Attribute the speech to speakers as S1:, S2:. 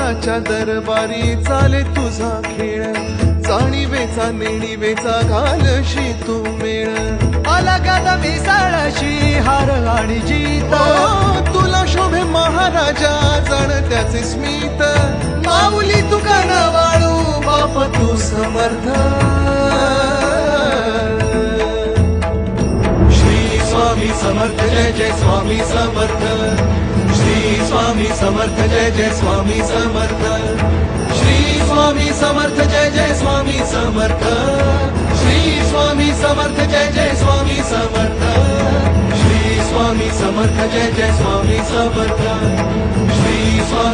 S1: विठ्ठलाच्या दरबारी चाले तुझा खेळ, जाणीवेचा नेणीवेचा घालशी तू मेळ,
S2: आला गादा मिसाळाशी हार आणि जीत,
S1: तुला शोभे महाराजा जण त्याचे स्मित,
S2: माऊली तुकान वाळू
S1: बाप तू समर्थ. श्री स्वामी समर्थ जय जय स्वामी समर्थ, श्री स्वामी समर्थ जय जय स्वामी समर्थ, श्री स्वामी समर्थ जय जय स्वामी समर्थ, श्री स्वामी समर्थ जय जय स्वामी समर्थ, श्री स्वामी समर्थ जय जय स्वामी समर्थ, श्री स्वामी